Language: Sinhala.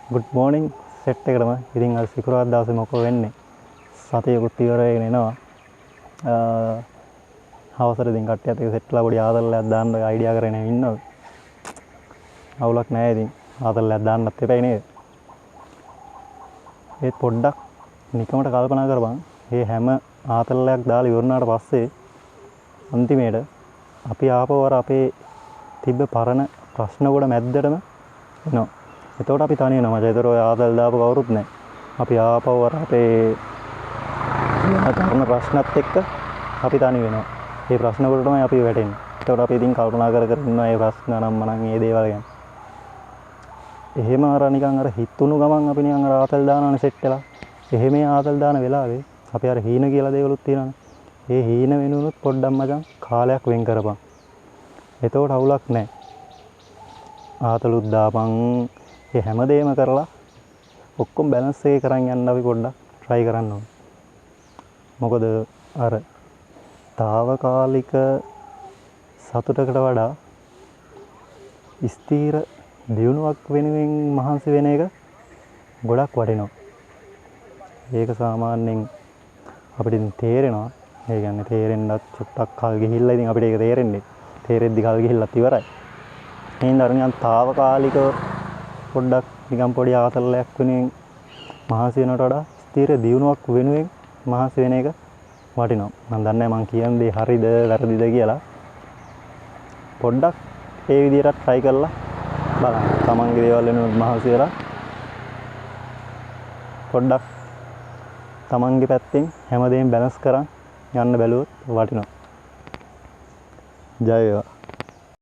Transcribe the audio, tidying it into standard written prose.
good morning set එකටම ඉතින් අර සිකුරාදා දවසේ මොකෝ වෙන්නේ සතියකුත් ඉවර වෙගෙන එනවා හවසට ඉතින් කට්ටියත් එක්ක සෙට්ලා පොඩි ආතල්ලයක් දාන්න අයිඩියා කරගෙන ඉන්නවා අවුලක් නැහැ ඉතින් ආතල්ලයක් දාන්නත් එපා නේද ඒත් පොඩ්ඩක් නිකමට කල්පනා කරපන් මේ හැම ආතල්ලයක් දාලා ඉවරනාට පස්සේ අන්තිමේට අපි ආපහු අර අපේ තිබ්බ පරණ ප්‍රශ්න කොට මැද්දටම එනවා එතකොට අපි තනි වෙනවා මචං. ඒතර ඔය ආතල් දාපු කවුරුත් නැහැ. අපි ආපහු අර අපේ තරණ ප්‍රශ්නත් එක්ක අපි තනි වෙනවා. මේ ප්‍රශ්න වලට තමයි අපි වැටෙන්නේ. ඒතකොට අපි ඉතින් කල්පනා කර කර ඉන්නවා මේ ප්‍රශ්න නම් මනම් මේ දේවල් ගැන. එහෙම අර නිකන් අර හිතුණු ගමන් අපි නිකන් අර ආතල් දානවනේ සෙට් වෙලා. එහෙම ආතල් දාන වෙලාවේ අපි අර හීන කියලා දේවලුත් තියෙනවනේ. ඒ හීන වෙනුනොත් පොඩ්ඩක් මචං කාලයක් වෙන් කරපන්. එතකොට අවුලක් නැහැ. ආතලුත් දාපන් ඒ හැමදේම කරලා ඔක්කොම බැලන්ස් එකේ කරන් යන්න අපි පොඩ්ඩක් try කරන්න ඕනේ. මොකද අර తాවකාලික සතුටකට වඩා ස්ථීර දියුණුවක් වෙනුවෙන් මහන්සි වෙන එක ගොඩක් වටිනවා. ඒක සාමාන්‍යයෙන් අපිට තේරෙනවා. ඒ කියන්නේ තේරෙන්නත් චුට්ටක් කල් ගිහිල්ලා ඉතින් අපිට ඒක තේරෙන්නේ. තේරෙද්දි කල් ගිහිල්ලත් ඉවරයි. එහෙනම් අර නිකන් తాවකාලිකව පොඩ්ඩක් නිකන් පොඩි ආතල්ලයක් වෙනුවෙන් මහන්සි වෙනවට වඩා ස්ථිර දියුණුවක් වෙනුවෙන් මහන්සි වෙන එක වටිනවා. මම දන්නේ නැහැ මං කියන දේ හරිද වැරදිද කියලා. පොඩ්ඩක් ඒ විදිහට try කරලා බලන්න. තමන්ගේ දේවල් වෙනුවෙන් මහන්සි වෙලා පොඩ්ඩක් තමන්ගේ පැත්තෙන් හැමදේම බැලන්ස් කරන් යන්න බැලුවොත් වටිනවා. ජය වේවා.